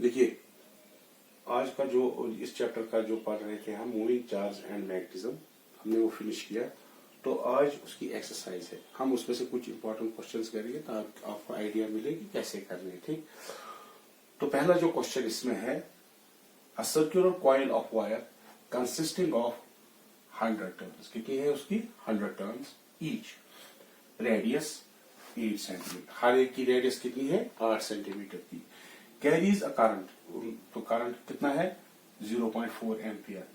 देखिए आज का जो इस चैप्टर का जो पढ़ रहे थे हम मूविंग चार्ज एंड मैग्नेटिज्म, हमने वो फिनिश किया। तो आज उसकी एक्सरसाइज है, हम उसमें से कुछ इंपॉर्टेंट क्वेश्चंस करेंगे ताकि आपको आइडिया मिले कि कैसे करने हैं। ठीक, तो पहला जो क्वेश्चन इसमें है, a circular coil of wire consisting of 100 turns, कितनी है उसकी 100 टर्न्स ईच, रेडियस 8 सेंटीमीटर, हर एक की रेडियस कितनी है 8 सेंटीमीटर की, कैरीज अ करंट, तो करंट कितना है 0.4 ampere,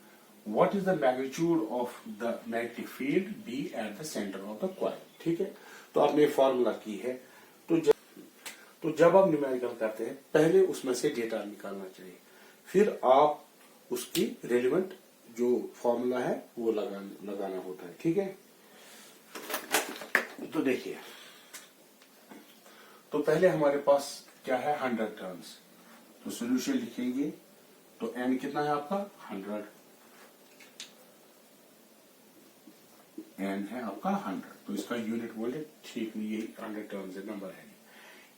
what is the magnitude of the magnetic field B at the centre of the coil. ठीक है, तो आपने फॉर्मूला की है। तो जब आप न्यूमेरिकल करते हैं पहले उसमें से डेटा निकालना चाहिए, फिर आप उसकी रेलिवेंट जो फॉर्मूला है वो लगाना होता है। ठीक है, तो देखिए, तो पहले हमारे पास क्या है 100 टर्न्स, तो सोल्यूशन लिखेंगे तो एन कितना है आपका 100, एन है आपका 100, तो इसका यूनिट बोले ठीक नहीं, यही 100 टर्न्स है, नंबर है।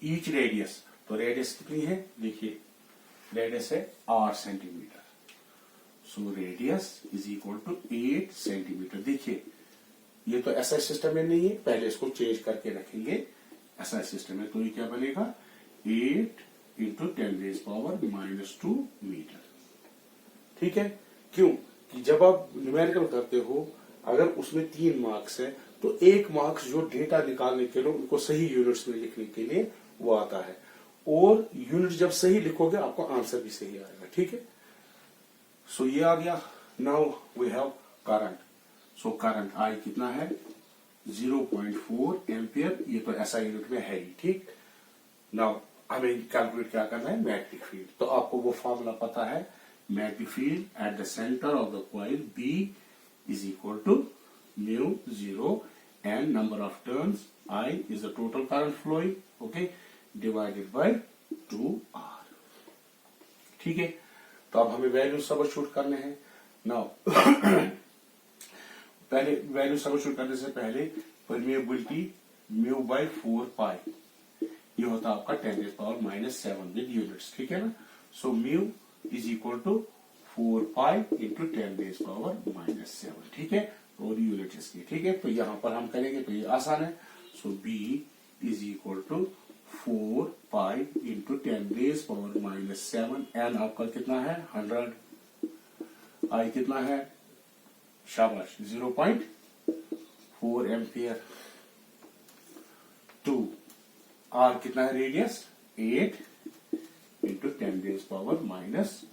ईच रेडियस, तो रेडियस कितनी है, देखिए रेडियस है 8 centimetre, so radius is equal to 8 centimetre. देखिए ये तो एसआई सिस्टम में नहीं है, पहले इसको चेंज करके रखेंगे एसआई सिस्टम में, तो ये क्या बनेगा 8 इंटू 10⁻⁻² मीटर। ठीक है, क्यों कि जब आप न्यूमेरिकल करते हो अगर उसमें 3 मार्क्स है तो 1 मार्क्स जो डेटा निकालने के लिए उनको सही यूनिट्स में लिखने के लिए वो आता है, और यूनिट जब सही लिखोगे आपको आंसर भी सही आएगा। ठीक है, सो ये आ गया। Now we have current, so current I कितना है 0.4 एम्पियर, ये तो ऐसा यूनिट में है ही। ठीक, नाउ हमें कैलकुलेट क्या करना है मैग्नेटिक फील्ड, तो आपको वो फॉर्मूला पता है, magnetic field at the centre of the coil B is equal to mu 0 and number of turns I is the total current flowing, okay, divided by 2R। ठीक है, तो अब हमें वैल्यू सबस्टिट्यूट करने हैं। नाउ पहले वैल्यू सबस्टिट्यूट करने से पहले परमिएबिलिटी म्यू बाय 4 पाई, ये होता है आपका 10⁻⁻7 विद यूनिट्स। ठीक है ना, so mu is equal to 4 pi into 10⁻⁻7। ठीक है, और यूनिट इसकी। ठीक है, तो यहां पर हम करेंगे तो ये आसान है, so B is equal to 4 pi into 10⁻⁻7, n आपका कितना है 100, आई कितना है शाबाश 0.4 एम्पियर, 2 आर कितना है रेडियस 8 इंटू 10⁻⁻²,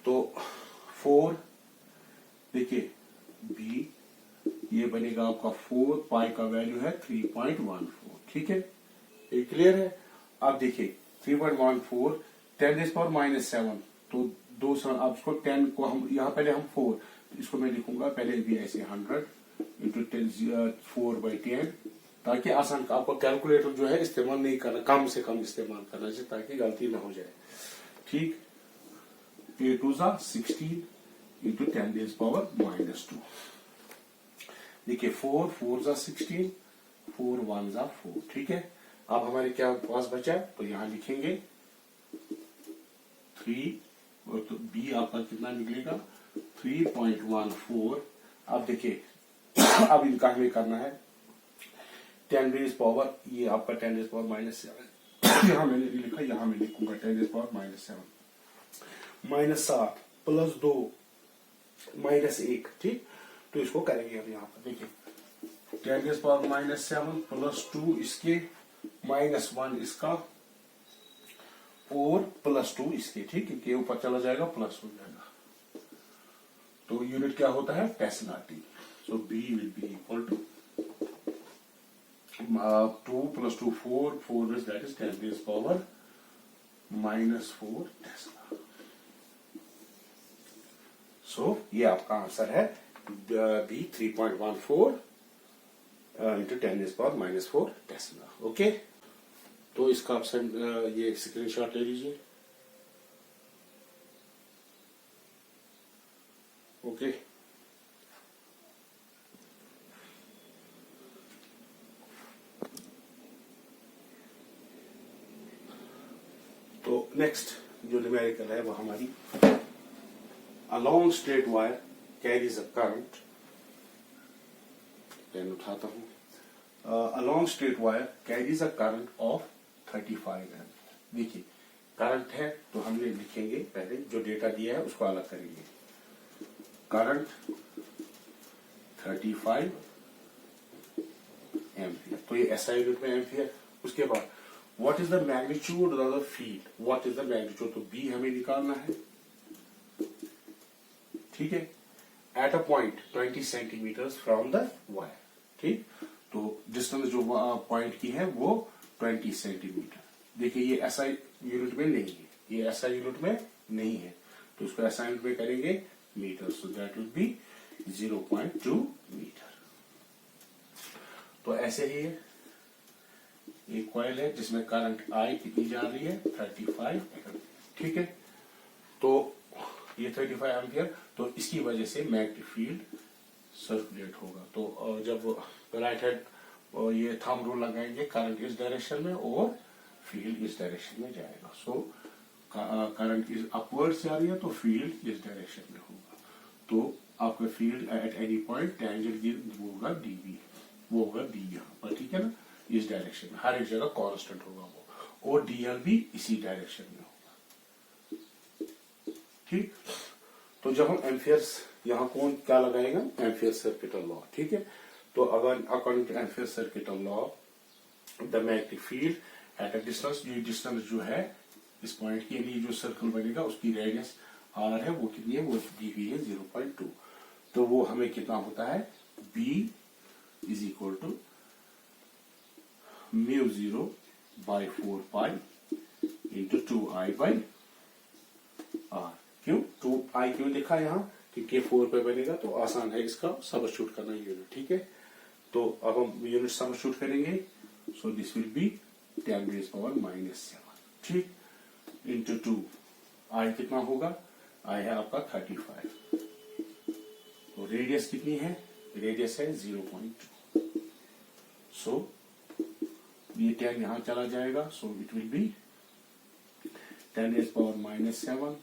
तो 4, देखिए बी ये बनेगा आपका 4 पाई का वैल्यू है 3.14। ठीक है, ये क्लियर है। अब देखिए 3.14 10⁻⁻7, तो 2 अब इसको 10 को हम यहाँ पहले हम 4, तो इसको मैं लिखूंगा पहले भी ऐसे 100 इंटू 4/10, ताकि आसान आपको कैलकुलेटर जो है इस्तेमाल नहीं करना, कम से कम इस्तेमाल करना चाहिए ताकि गलती ना हो जाए। ठीक, 8 16 इंटू 10⁻⁻², देखिए 4 4 16, 4 1 4। ठीक है, अब हमारे क्या पास बचा, तो यहां लिखेंगे 3, तो बी आपका कितना निकलेगा 3.14। अब देखिए अब इनका हमें करना है 10⁻, ये आपका 10⁻⁻7 यहां मैंने लिखा, यहां मैं लिखूंगा 10⁻⁻7 -7 + 2 -1। ठीक, तो इसको करेंगे अब यहाँ पर, देखिए 10⁻⁻7 + 2 इसके -1 इसका और +2 इसके। ठीक है, के ऊपर चला जाएगा प्लस हो जाएगा, तो यूनिट क्या होता है tesla T, so B will be equal to 2 + 2 4 4 is that is 10⁻⁻4 tesla. So ये आपका आंसर है बी 3.14 इंटू 10⁻⁻4 टेस्ला। ओके, तो इसका ऑप्शन ये स्क्रीनशॉट ले लीजिए। ओके, तो नेक्स्ट जो न्यूमेरिकल है वो हमारी a long straight wire carries a current, pen उठाता हूं, a long straight wire carries a current of 35 ampere. देखिए करंट है तो हमने लिखेंगे पहले जो डेटा दिया है उसको अलग करेंगे। करंट 35 एम्पीयर, तो ये SI यूनिट में एम्पीयर। उसके बाद what is the magnitude of the field, what is the magnitude, तो बी हमें निकालना है, ठीक है, at a point 20 centimetre from the wire. ठीक, तो डिस्टेंस जो पॉइंट की है वो 20 सेंटीमीटर। देखिए ये SI यूनिट में नहीं है, ये SI यूनिट में नहीं है, तो इसको SI यूनिट में करेंगे metre, so that will be 0.2 metre. तो ऐसे ही एक कॉइल है जिसमें करंट I कितनी जा रही है 35 एम्पीयर, ठीक है। तो ये 35 एम्पीयर, तो इसकी वजह से मैग्नेटिक फील्ड सर्कुलेट होगा। तो जब राइट हैंड ये थंब रूल लगाएंगे करंट इस डायरेक्शन में और फील्ड इस डायरेक्शन में जाएगा। सो करंट इज अपवर्ड जा रही है तो फील्ड इस डायरेक्शन में होगा। तो आपका field at any point tangent वो होगा डीबी, वो होगा डी यहाँ पर, ठीक है ना, इस डायरेक्शन में हर एक जगह कांस्टेंट होगा वो, और डीएल भी इसी डायरेक्शन में होगा। ठीक, तो जब हम एम्पियर्स यहाँ कौन क्या लगाएगा, एम्पियर सर्किट लॉ, ठीक है। तो अगर according two ampere circuit law the magnetic field at a distance, ये डिस्टेंस जो है इस पॉइंट के लिए जो सर्कल बनेगा उसकी रेडियस आर है, वो कितनी है, वो दी हुई है 0.2। तो वो हमें कितना होता है, B is equal to mu 0/4 pi into 2I by R. क्यों 2I क्यों लिखा यहाँ, क्योंकि 4 पे बनेगा तो आसान है इसका सबस्टिट्यूट करना यूनिट, ठीक है। तो अब हम यूनिट सबस्टिट्यूट करेंगे, सो दिस विल बी 10⁻⁻⁷, ठीक, इंटू 2। I कितना होगा, I है आपका 35, तो रेडियस कितनी है, रेडियस है 0.2। सो ये 10 यहां चला जाएगा, so it will be 10⁻⁻⁷,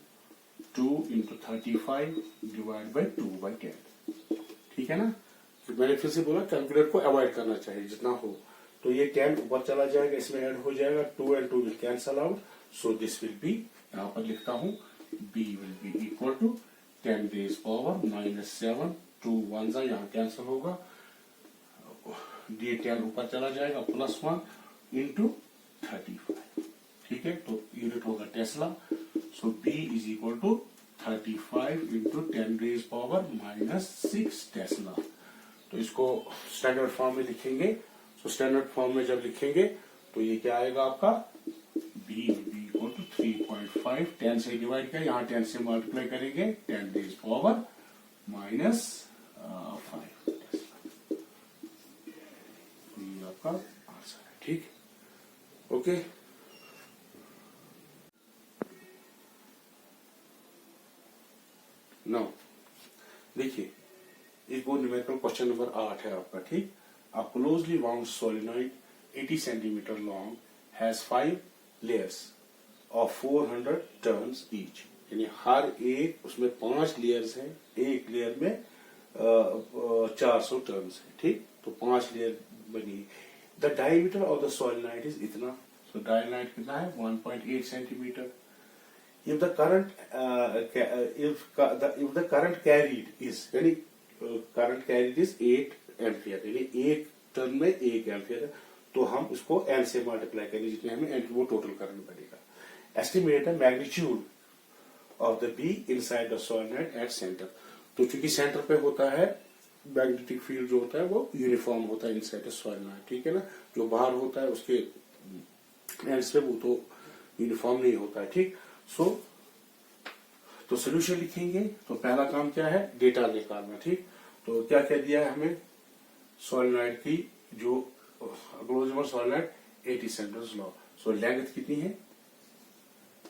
2 into 35 divide by 2/10, ठीक है ना। तो मैंने फिर से बोला कैलकुलेटर को अवॉइड करना चाहिए जितना हो। तो ये 10 ऊपर चला जाएगा, इसमें ऐड हो जाएगा, 2 and 2 will cancel out, so this will be, यहां पर लिखता हूं, B will be equal to 10⁻⁻⁷, 2 1 यहाँ कैंसिल होगा, D10 ऊपर चला जाएगा, +1 इंटू 35, ठीक है। तो यूनिट होगा tesla, so B is equal to 35 into 10⁻⁻⁶ tesla. तो इसको स्टैंडर्ड फॉर्म में लिखेंगे, तो स्टैंडर्ड फॉर्म में जब लिखेंगे तो ये क्या आएगा आपका, B इक्वल टू 3.5, 10 से डिवाइड कर, यहाँ 10 से मल्टीप्लाई करेंगे, 10⁻⁻⁵ ये आपका आंसर है, ठीक, ओके। नाउ देखिए एक और न्यूमेरिकल क्वेश्चन नंबर 8 है आपका, ठीक। A closely wound solenoid 80 centimetre long has 5 layers of 400 turns each, यानी हर एक उसमें 5 लेयर्स हैं, एक लेयर में 400 टर्न्स है, ठीक। तो 5 लेयर बनी। The diameter of the solenoid is इतना, सो डायमीटर कितना है 1.8 centimetre. If the current if the current carried is, यानी current carried is 8 एम्पियर, यानी एक टर्न में 1 एम्पियर है, तो हम उसको n से मल्टीप्लाई करेंगे, जितने हमें n वो टोटल करंट बनेगा। Estimate the magnitude of the be inside the solenoid eight centre. तो चूंकि सेंटर पे होता है मैग्नेटिक फील्ड जो होता है वो यूनिफॉर्म होता है इनसाइड द सोलेनॉइड, ठीक है ना। जो बाहर होता है उसके एंड्स पे वो तो यूनिफॉर्म नहीं होता है, ठीक। तो सोल्यूशन लिखेंगे, तो पहला काम क्या है, डेटा निकालना, ठीक। तो क्या क्या दिया है हमें, सोलेनॉइड की जो closable solenoid 80 centimetre long, so length कितनी है,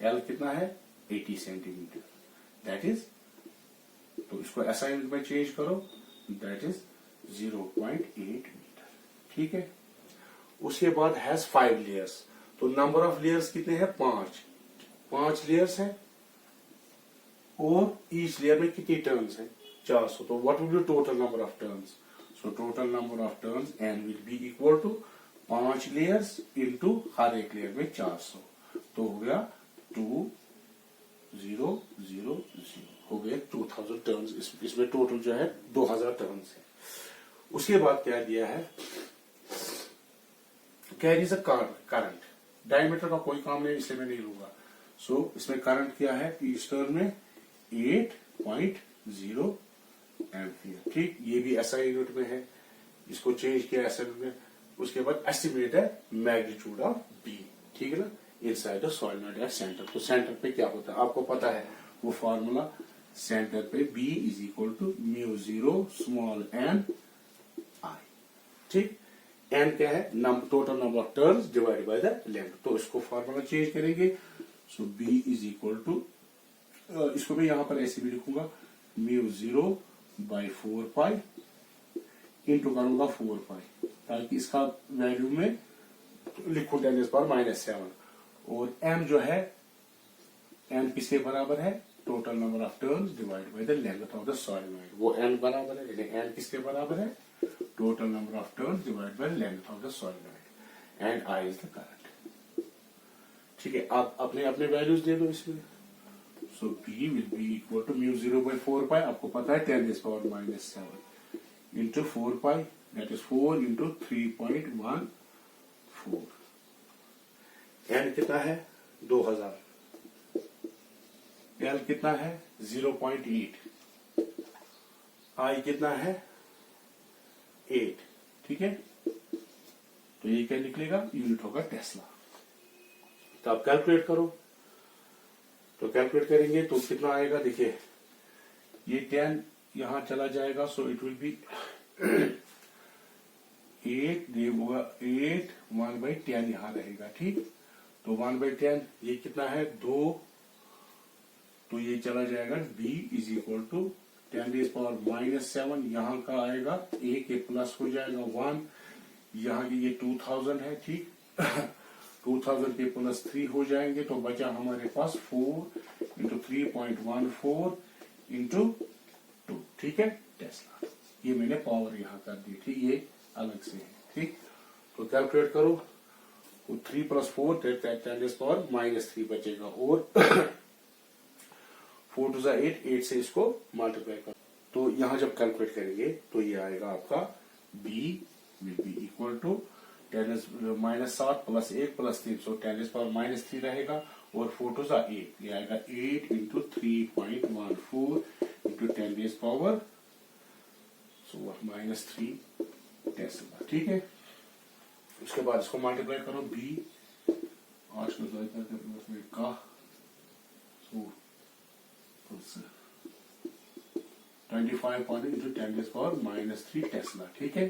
L कितना है 80 सेंटीमीटर, दैट इज, तो इसको असाइनमेंट में चेंज करो, दैट इज 0.8 मीटर, ठीक है। उसके बाद हैज 5 लेयर्स, तो नंबर ऑफ लेयर्स कितने हैं 5, 5 लेयर्स हैं और ईच लेयर में कितनी टर्न्स हैं 400 तो what will be total number of turns so total number of turns N will be equal to 5 layers into हर एक लेयर में 400 तो हो गया 2000 हो गए 2000 टर्न्स इसमें टोटल जो है 2000 टर्न्स है। उसके बाद क्या दिया है कैरीज अ करंट डायमीटर का कोई काम नहीं इसलिए मैं नहीं लूंगा सो इसमें करंट क्या है कि इस टर्न में 8.0 एम्पियर ठीक ये भी एसआई यूनिट में है इसको चेंज किया एसआई यूनिट में। उसके बाद एस्टिमेट है मैग्नीट्यूड ऑफ बी ठीक है ना inside the solenoid at centre तो सेंटर पे क्या होता है आपको पता है वो फॉर्मूला सेंटर पे B is equal to mu 0 small n I ठीक n क्या है total number of turns divided by the length तो इसको फॉर्मूला चेंज करेंगे so B is equal to इसको मैं यहां पर ऐसे भी लिखूंगा म्यू 0 बाई 4 पाई इंटू करूंगा 4 पाई ताकि इसका वैल्यू में लिखूं 10⁻⁻⁷ और m जो है n किसके बराबर है total number of turns divided by the length of the solenoid वो n बराबर है लेकिन n किसके बराबर है total number of turns divided by length of the solenoid and I is the current ठीक है आप अपने अपने वैल्यूज दे दो इसमें so P will be equal to mu 0 by 4 pi आपको पता है 10⁻⁻⁷ into 4 pi that is 4 into 3.14 n कितना है 2000 L कितना है 0.8 I कितना है 8 ठीक है तो ये क्या निकलेगा यूनिट होगा टेस्ला तो आप कैलकुलेट करो तो कैलकुलेट करेंगे तो कितना आएगा देखिए ये 10 यहां चला जाएगा सो इट विल बी 8 ये होगा 8 1/10 यहां रहेगा ठीक तो 1/10 ये कितना है 2 तो ये चला जाएगा B इज इक्वल टू 10⁻⁻⁷ यहाँ का आएगा A के प्लस हो जाएगा 1 यहाँ की ये 2000 है ठीक 2000 के प्लस 3 हो जाएंगे तो बचा हमारे पास 4 इंटू 3.14 इंटू 2 ठीक है टेस्ला ये मैंने पावर यहाँ कर दी ठीक ये अलग से है ठीक तो कैलकुलेट करो तो 3 + 4 10⁻⁻³ बचेगा और 4 2 8 8 से इसको मल्टीप्लाई करो तो यहां जब कैलकुलेट करेंगे तो ये आएगा आपका B will be equal to 10⁻⁷ plus 1 plus 3 so 10⁻³ रहेगा और 4 2 8 ये आएगा 8 इंटू 3.14 इंटू 10⁻³ सो -3 टेस्ला ठीक है उसके बाद इसको मल्टीप्लाई करो B 8 का सो 25 इंटू 10⁻³ टेस्ला ठीक है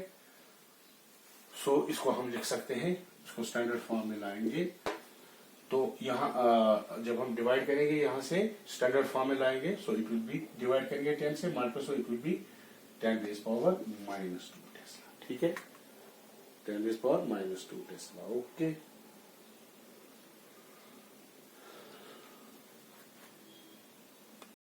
सो इसको हम लिख सकते हैं इसको स्टैंडर्ड फॉर्म में लाएंगे तो यहाँ जब हम डिवाइड करेंगे यहाँ से स्टैंडर्ड फॉर्म में लाएंगे so it will be divide करेंगे 10 से multiply so it will be 10⁻⁻² Tesla ठीक है 10⁻⁻² टेस्ला ओके